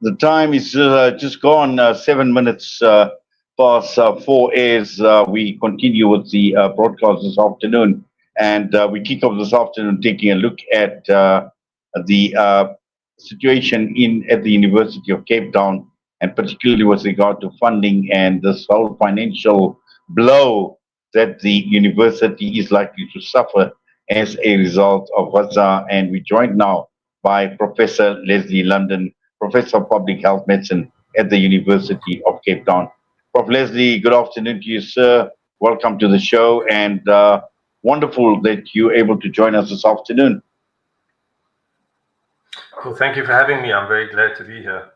The time is just gone 7 minutes past 4 as we continue with the broadcast this afternoon. And we kick off this afternoon taking a look at the situation in at the University of Cape Town, and particularly with regard to funding and this whole financial blow that the university is likely to suffer as a result of Gaza. And we're joined now by Professor Leslie London, Professor of Public Health Medicine at the University of Cape Town. Prof. Leslie, good afternoon to you, sir. Welcome to the show, and wonderful that you're able to join us this afternoon. Well, thank you for having me. I'm very glad to be here.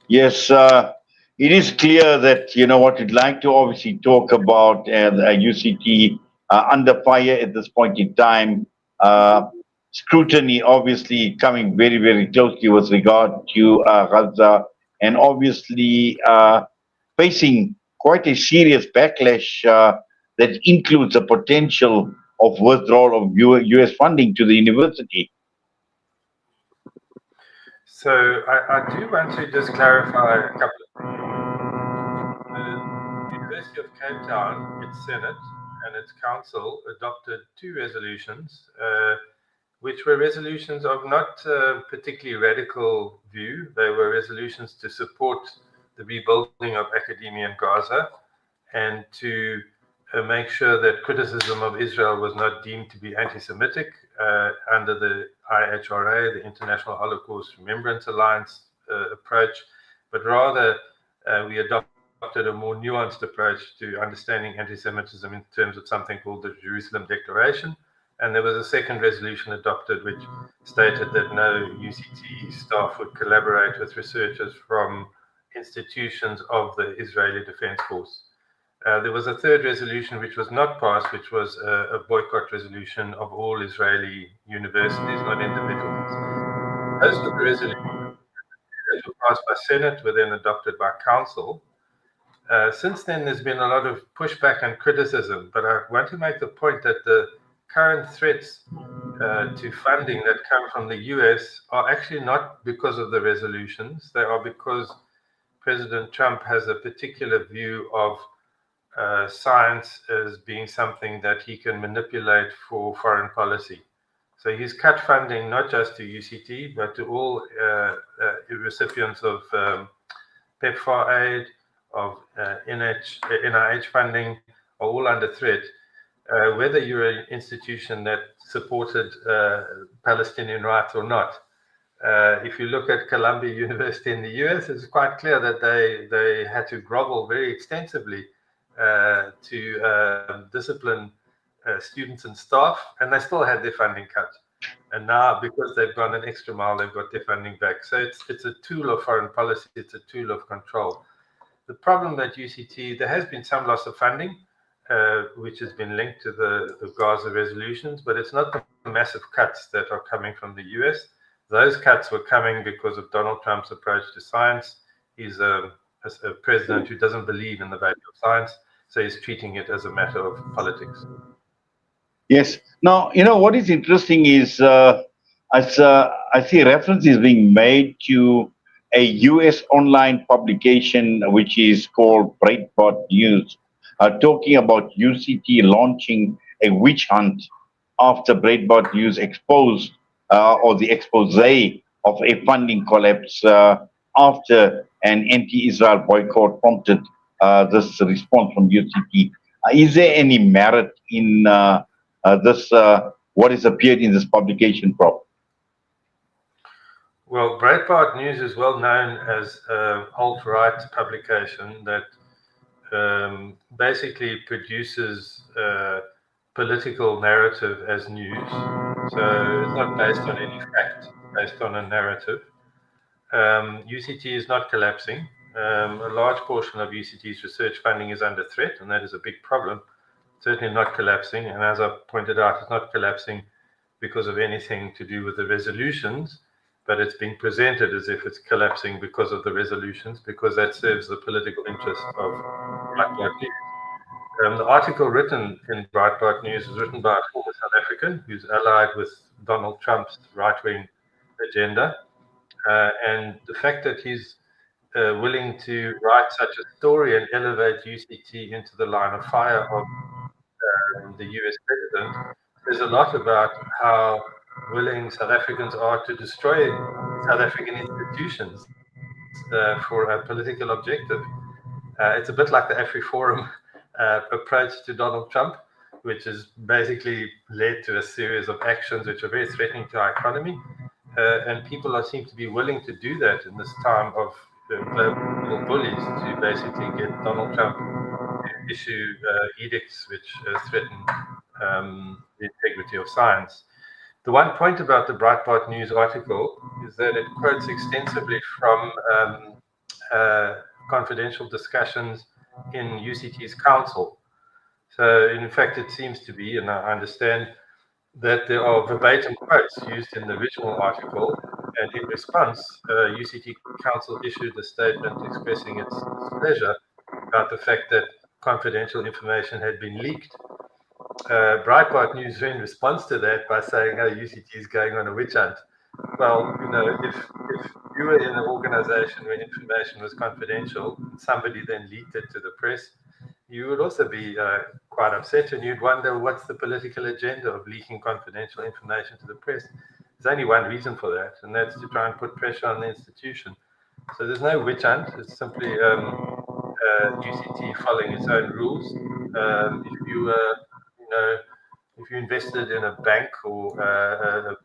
Yes, it is clear that, what we'd like to obviously talk about UCT under fire at this point in time. Scrutiny obviously coming very, very closely with regard to Gaza, and obviously facing quite a serious backlash that includes the potential of withdrawal of US funding to the university. So I do want to just clarify a couple of things. The University of Cape Town, its Senate and its Council adopted two resolutions, which were resolutions of not particularly radical view. They were resolutions to support the rebuilding of academia in Gaza and to make sure that criticism of Israel was not deemed to be anti-Semitic under the IHRA, the International Holocaust Remembrance Alliance approach, but rather we adopted a more nuanced approach to understanding anti-Semitism in terms of something called the Jerusalem Declaration. And there was a second resolution adopted which stated that no UCT staff would collaborate with researchers from institutions of the Israeli Defense Force. There was a third resolution which was not passed, which was a boycott resolution of all Israeli universities, not individuals. Most of the resolutions that were passed by Senate were then adopted by Council. Since then, there's been a lot of pushback and criticism, but I want to make the point that the current threats to funding that come from the US are actually not because of the resolutions. They are because President Trump has a particular view of science as being something that he can manipulate for foreign policy. So he's cut funding not just to UCT, but to all recipients of PEPFAR aid, of NIH funding, are all under threat. Whether you're an institution that supported Palestinian rights or not. If you look at Columbia University in the US, it's quite clear that they had to grovel very extensively to discipline students and staff, and they still had their funding cut. And now, because they've gone an extra mile, they've got their funding back. So it's a tool of foreign policy, it's a tool of control. The problem at UCT, there has been some loss of funding, which has been linked to the Gaza resolutions, but it's not the massive cuts that are coming from the US. Those cuts were coming because of Donald Trump's approach to science. He's a president who doesn't believe in the value of science, so he's treating it as a matter of politics. Yes. Now, what is interesting is I see references being made to a US online publication which is called Breitbart News, talking about UCT launching a witch hunt after Breitbart News exposed or the expose of a funding collapse after an anti-Israel boycott prompted this response from UCT. Is there any merit in this, what is appeared in this publication, Prof? Well, Breitbart News is well known as an alt-right publication that basically produces political narrative as news. So it's not based on any fact, based on a narrative. UCT is not collapsing. A large portion of UCT's research funding is under threat, and that is a big problem. Certainly not collapsing. And as I pointed out, it's not collapsing because of anything to do with the resolutions, but it's being presented as if it's collapsing because of the resolutions, because that serves the political interest of Breitbart News. The article written in Breitbart News is written by a former South African who's allied with Donald Trump's right-wing agenda. And the fact that he's willing to write such a story and elevate UCT into the line of fire of the US president says a lot about how willing South Africans are to destroy South African institutions for a political objective. It's a bit like the AfriForum approach to Donald Trump, which has basically led to a series of actions which are very threatening to our economy. And people seem to be willing to do that in this time of global bullies to basically get Donald Trump to issue edicts which threaten the integrity of science. The one point about the Breitbart News article is that it quotes extensively from confidential discussions in UCT's council. So, in fact, it seems to be, and I understand, that there are verbatim quotes used in the original article, and in response, UCT Council issued a statement expressing its displeasure about the fact that confidential information had been leaked. Breitbart News in response to that by saying, "Oh, UCT is going on a witch hunt." Well, if you were in an organization where information was confidential, and somebody then leaked it to the press, you would also be quite upset, and you'd wonder what's the political agenda of leaking confidential information to the press. There's only one reason for that, and that's to try and put pressure on the institution. So there's no witch hunt. It's simply UCT following its own rules. If you invested in a bank or an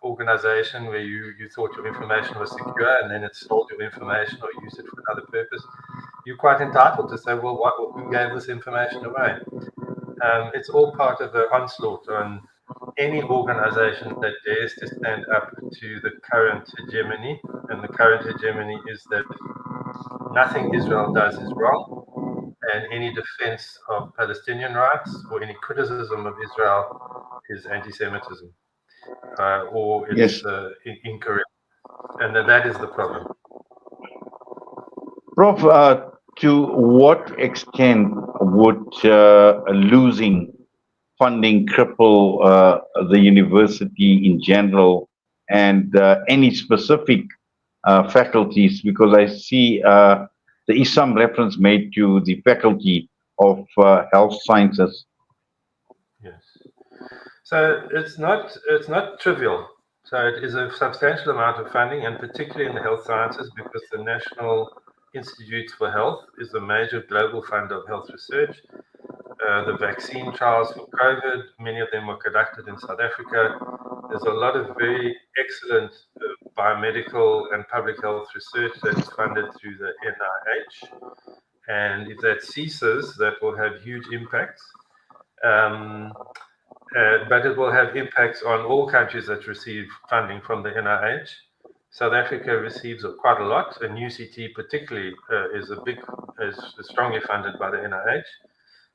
organization where you thought your information was secure and then it stole your information or used it for another purpose, you're quite entitled to say, well, who gave this information away? It's all part of the onslaught on any organization that dares to stand up to the current hegemony. And the current hegemony is that nothing Israel does is wrong, and any defense of Palestinian rights or any criticism of Israel is anti-Semitism, or it's incorrect. And that is the problem. Prof, to what extent would losing funding cripple the university in general and any specific faculties? Because I see there is some reference made to the faculty of health sciences. Yes. So it's not trivial. So it is a substantial amount of funding, and particularly in the health sciences, because the National Institutes for Health is a major global funder of health research. The vaccine trials for COVID, many of them were conducted in South Africa. There's a lot of very excellent biomedical and public health research that is funded through the NIH. And if that ceases, that will have huge impacts. But it will have impacts on all countries that receive funding from the NIH. South Africa receives quite a lot, and UCT particularly is strongly funded by the NIH.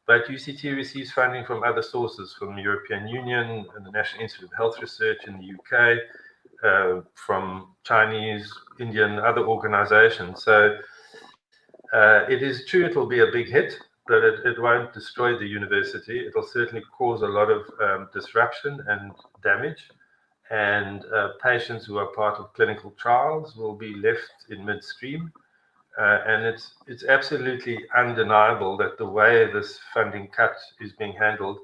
But UCT receives funding from other sources, from the European Union and the National Institute of Health Research in the UK, from Chinese, Indian, other organizations. So it is true it will be a big hit, but it won't destroy the university. It will certainly cause a lot of disruption and damage. And patients who are part of clinical trials will be left in midstream. And it's absolutely undeniable that the way this funding cut is being handled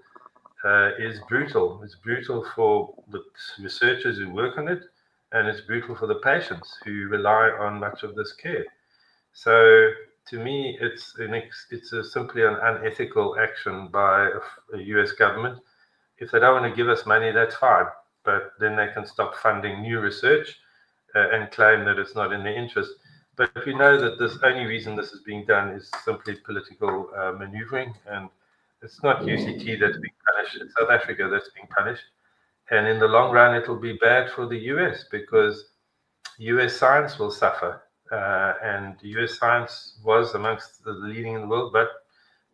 is brutal. It's brutal for the researchers who work on it, and it's brutal for the patients who rely on much of this care. So to me, it's simply an unethical action by a US government. If they don't want to give us money, that's fine, but then they can stop funding new research and claim that it's not in their interest. But if you know that the only reason this is being done is simply political maneuvering, and it's not UCT that's being punished, it's South Africa that's being punished. And in the long run, it'll be bad for the US because US science will suffer. And US science was amongst the leading in the world, but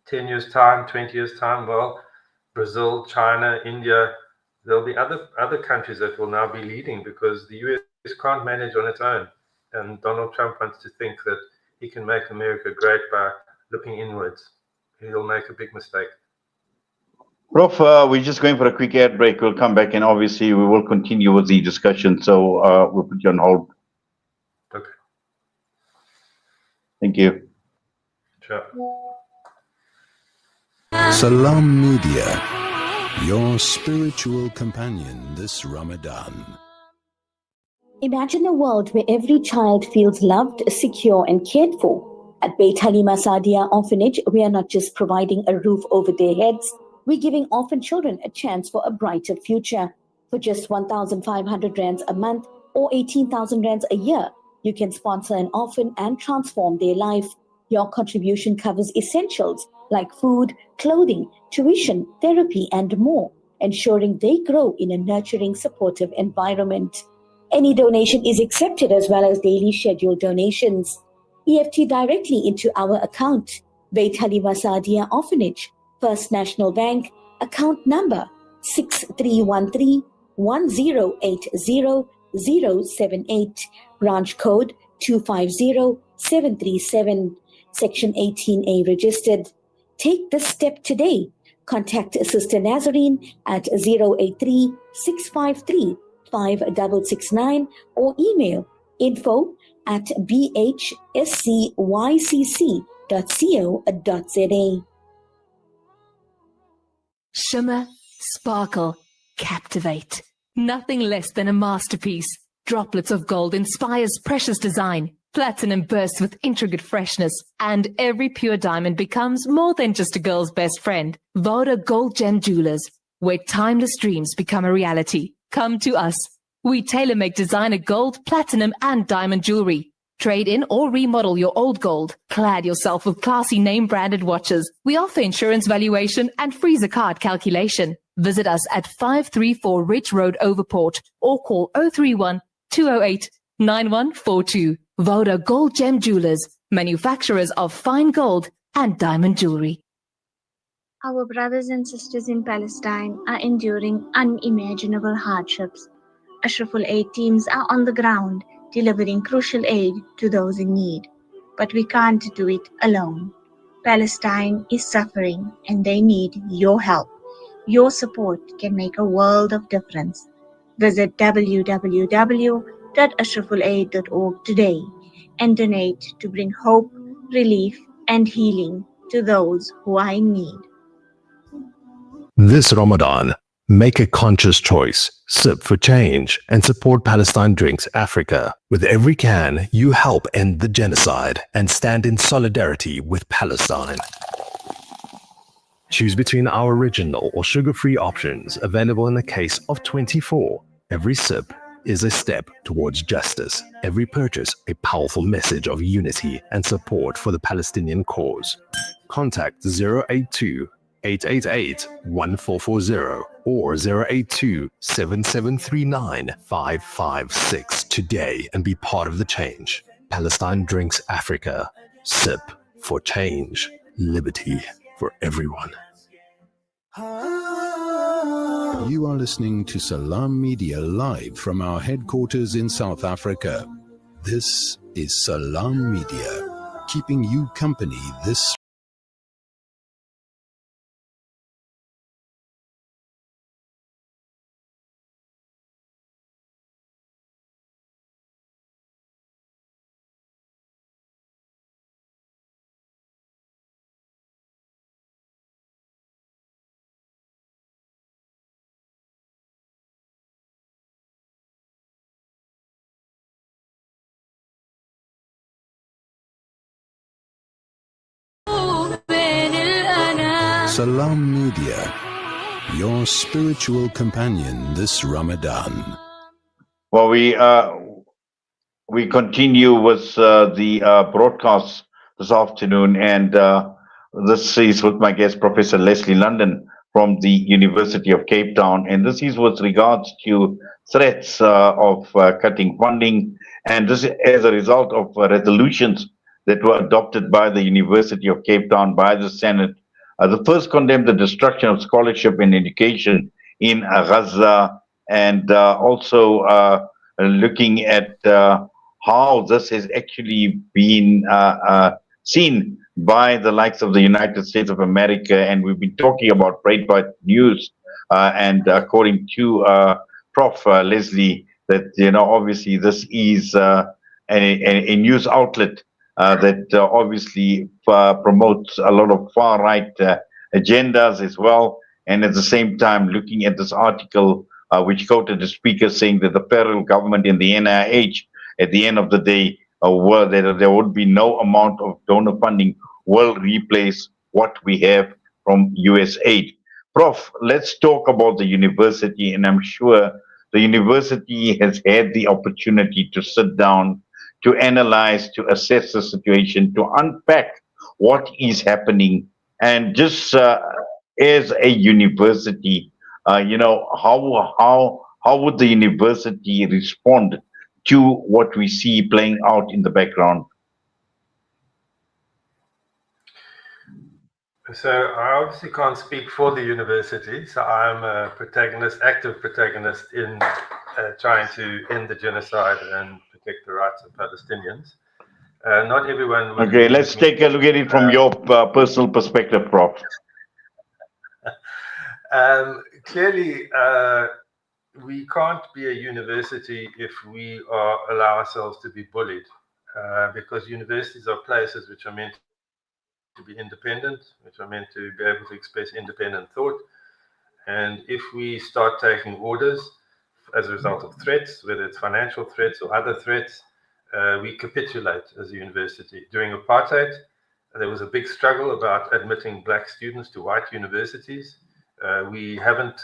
10 years' time, 20 years' time, well, Brazil, China, India, there'll be other countries that will now be leading because the US can't manage on its own. And Donald Trump wants to think that he can make America great by looking inwards. He'll make a big mistake. Prof, we're just going for a quick ad break. We'll come back and obviously we will continue with the discussion. So we'll put you on hold. Thank you. Sure. Salam Media, your spiritual companion this Ramadan. Imagine a world where every child feels loved, secure, and cared for. At Beit Halima Saadia Orphanage, we are not just providing a roof over their heads, we're giving orphan children a chance for a brighter future. For just 1,500 rands a month or 18,000 rands a year, you can sponsor an orphan and transform their life. Your contribution covers essentials like food, clothing, tuition, therapy, and more, ensuring they grow in a nurturing, supportive environment. Any donation is accepted as well as daily scheduled donations. EFT directly into our account. Beit Halima Saadia Orphanage, First National Bank, account number 6313-1080-078, branch code 250737, section 18A registered. Take this step today. Contact Sister Nazarene at 083-653-5669 or email info@bhscycc.co.za. Shimmer, sparkle, captivate. Nothing less than a masterpiece. Droplets of gold inspires precious design. Platinum bursts with intricate freshness, and every pure diamond becomes more than just a girl's best friend. Voda Gold Gem Jewelers, where timeless dreams become a reality. Come to us. We tailor-make designer gold, platinum, and diamond jewelry. Trade in or remodel your old gold. Clad yourself with classy name-branded watches. We offer insurance valuation and free zakat calculation. Visit us at 534 Ridge Road, Overport, or call 031 208 9142. Voda Gold Gem Jewelers, manufacturers of fine gold and diamond jewelry. Our brothers and sisters in Palestine are enduring unimaginable hardships. Ashraful Aid teams are on the ground, delivering crucial aid to those in need. But we can't do it alone. Palestine is suffering and they need your help. Your support can make a world of difference. Visit www.ashrafulaid.org today and donate to bring hope, relief, and healing to those who are in need. This Ramadan, make a conscious choice, sip for change, and support Palestine Drinks Africa. With every can, you help end the genocide and stand in solidarity with Palestine. Choose between our original or sugar-free options available in the case of 24. Every sip is a step towards justice. Every purchase a powerful message of unity and support for the Palestinian cause. Contact 082 888-1440 or 082-7739-556 today and be part of the change. Palestine Drinks Africa. Sip for change. Liberty for everyone. You are listening to Salam Media live from our headquarters in South Africa. This is Salam Media, keeping you company this Salam Media, your spiritual companion this Ramadan. Well, we continue with the broadcast this afternoon, and this is with my guest, Professor Leslie London from the University of Cape Town, and this is with regards to threats of cutting funding, and this is as a result of resolutions that were adopted by the University of Cape Town, by the Senate. The first condemned the destruction of scholarship and education in Gaza, and also looking at how this has actually been seen by the likes of the United States of America. And we've been talking about Breitbart News, and according to Prof. Leslie, that, obviously this is a news outlet that obviously promotes a lot of far-right agendas as well. And at the same time, looking at this article, which quoted the speaker saying that the federal government and the NIH, at the end of the day, were that there would be no amount of donor funding will replace what we have from US aid. Prof, let's talk about the university, and I'm sure the university has had the opportunity to sit down, to analyze, to assess the situation, to unpack what is happening, and just as a university, how would the university respond to what we see playing out in the background? So I obviously can't speak for the university. So I'm a protagonist, active protagonist in trying to end the genocide and protect the rights of Palestinians. Not everyone would Okay, let's take a look at it from your personal perspective, Prof. Clearly, we can't be a university if we allow ourselves to be bullied, because universities are places which are meant to be independent, which are meant to be able to express independent thought. And if we start taking orders as a result of threats, whether it's financial threats or other threats, we capitulate as a university. During apartheid, there was a big struggle about admitting black students to white universities. We haven't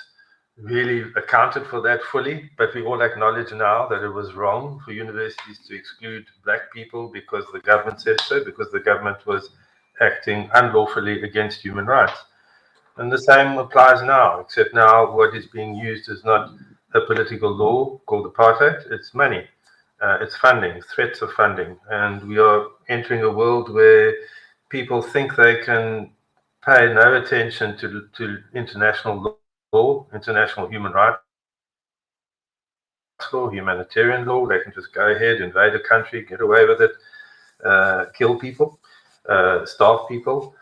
really accounted for that fully, but we all acknowledge now that it was wrong for universities to exclude black people because the government said so, because the government was acting unlawfully against human rights. And the same applies now, except now what is being used is not a political law called apartheid, it's money, it's funding, threats of funding. And we are entering a world where people think they can pay no attention to international law, international human rights law, humanitarian law. They can just go ahead, invade a country, get away with it, kill people, starve people,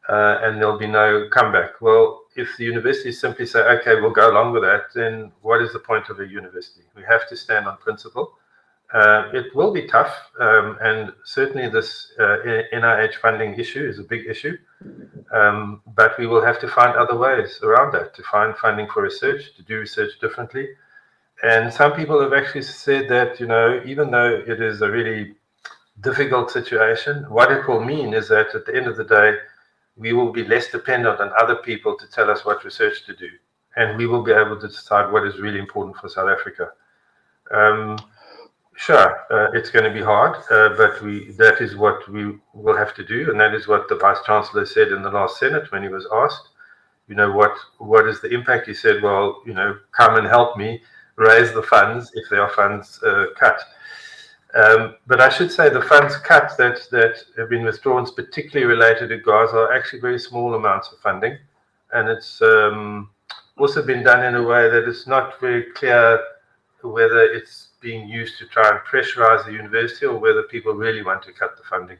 and there'll be no comeback. Well, if the universities simply say, okay, we'll go along with that, then what is the point of a university? We have to stand on principle. It will be tough, and certainly this NIH funding issue is a big issue, but we will have to find other ways around that, to find funding for research, to do research differently. And some people have actually said that, even though it is a really difficult situation, what it will mean is that at the end of the day, we will be less dependent on other people to tell us what research to do. And we will be able to decide what is really important for South Africa. Sure, it's going to be hard, but that is what we will have to do. And that is what the Vice Chancellor said in the last Senate when he was asked, what is the impact? He said, well, come and help me raise the funds if there are funds cut. But I should say the funds cut that have been withdrawn, particularly related to Gaza, are actually very small amounts of funding. And it's also been done in a way that it's not very clear whether it's being used to try and pressurize the university or whether people really want to cut the funding.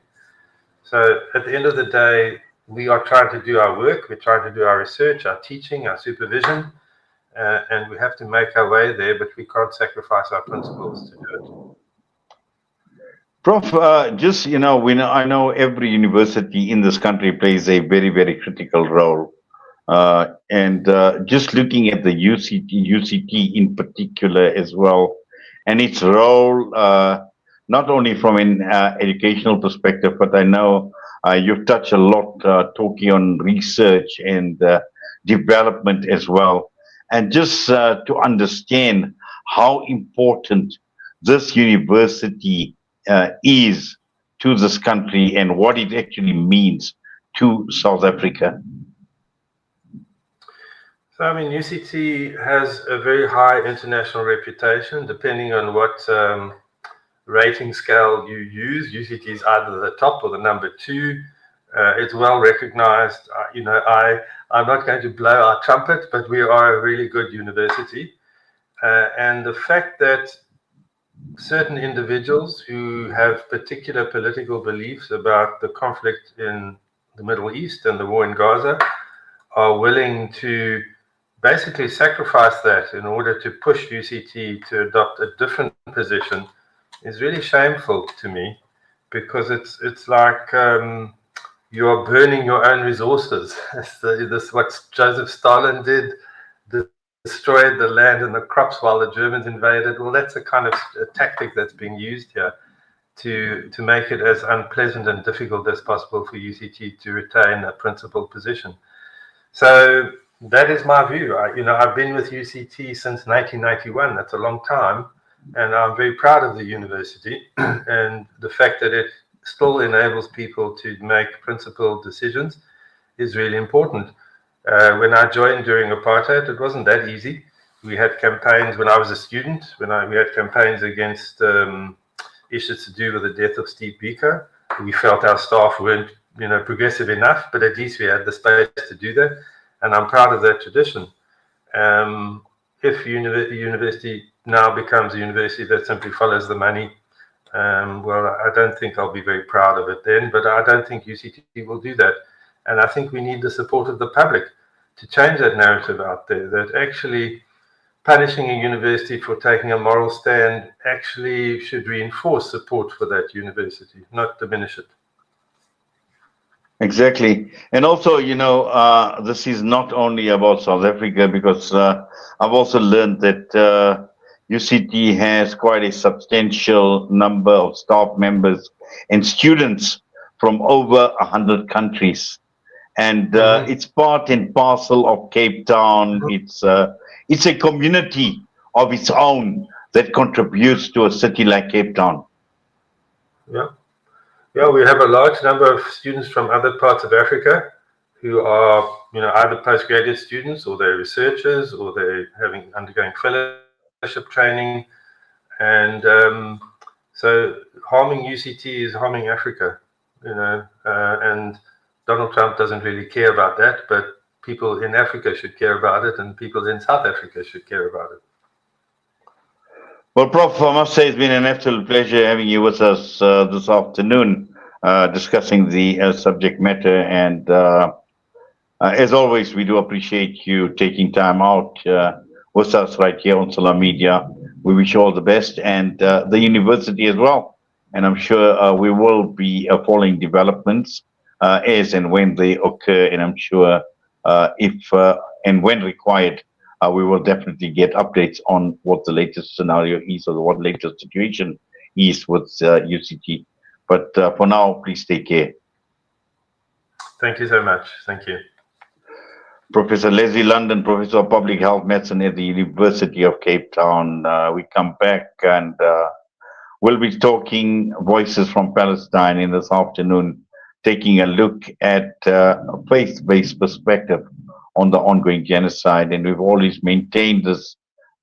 So at the end of the day, we are trying to do our work, we're trying to do our research, our teaching, our supervision, and we have to make our way there, but we can't sacrifice our principles to do it. Prof, I know every university in this country plays a very, very critical role. And just looking at the UCT in particular as well, and its role, not only from an educational perspective, but I know you've touched a lot talking on research and development as well. And just to understand how important this university is to this country and what it actually means to South Africa. So, UCT has a very high international reputation, depending on what rating scale you use. UCT is either the top or the number 2. It's well recognized. I'm not going to blow our trumpet, but we are a really good university. And the fact that certain individuals who have particular political beliefs about the conflict in the Middle East and the war in Gaza are willing to basically sacrifice that in order to push UCT to adopt a different position is really shameful to me. because it's like you are burning your own resources. This what Joseph Stalin did, destroyed the land and the crops while the Germans invaded. Well, that's a kind of a tactic that's being used here to make it as unpleasant and difficult as possible for UCT to retain a principal position. So that is my view. I've been with UCT since 1991. That's a long time, and I'm very proud of the university and the fact that it still enables people to make principled decisions is really important. When I joined during apartheid, it wasn't that easy. We had campaigns when I was a student. We had campaigns against issues to do with the death of Steve Biko. We felt our staff weren't, progressive enough, but at least we had the space to do that, and I'm proud of that tradition. If university now becomes a university that simply follows the money, well, I don't think I'll be very proud of it then, but I don't think UCT will do that. And I think we need the support of the public to change that narrative out there, that actually punishing a university for taking a moral stand actually should reinforce support for that university, not diminish it. Exactly. And also, this is not only about South Africa, because I've also learned that UCT has quite a substantial number of staff members and students from over 100 countries. And it's part and parcel of Cape Town. It's a community of its own that contributes to a city like Cape Town. Yeah, we have a large number of students from other parts of Africa who are, either postgraduate students, or they're researchers, or they're undergoing fellowship training. And so harming UCT is harming Africa, and Donald Trump doesn't really care about that, but people in Africa should care about it, and people in South Africa should care about it. Well, Prof, I must say it's been an absolute pleasure having you with us this afternoon, discussing the subject matter. And as always, we do appreciate you taking time out with us right here on Solar Media. We wish you all the best, and the university as well. And I'm sure we will be following developments as and when they occur. And I'm sure if and when required, we will definitely get updates on what the latest scenario is, or what latest situation is with UCT. But for now, please take care. Thank you so much. Thank you. Professor Leslie London, Professor of Public Health Medicine at the University of Cape Town. We come back and we'll be talking Voices from Palestine in this afternoon, taking a look at a faith-based perspective on the ongoing genocide. And we've always maintained this,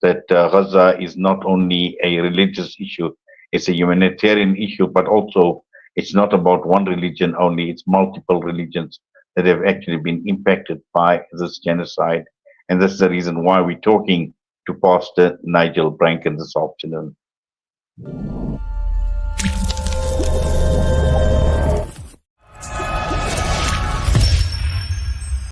that Gaza is not only a religious issue, it's a humanitarian issue, but also it's not about one religion only, it's multiple religions that have actually been impacted by this genocide. And that's the reason why we're talking to Pastor Nigel Branken this afternoon.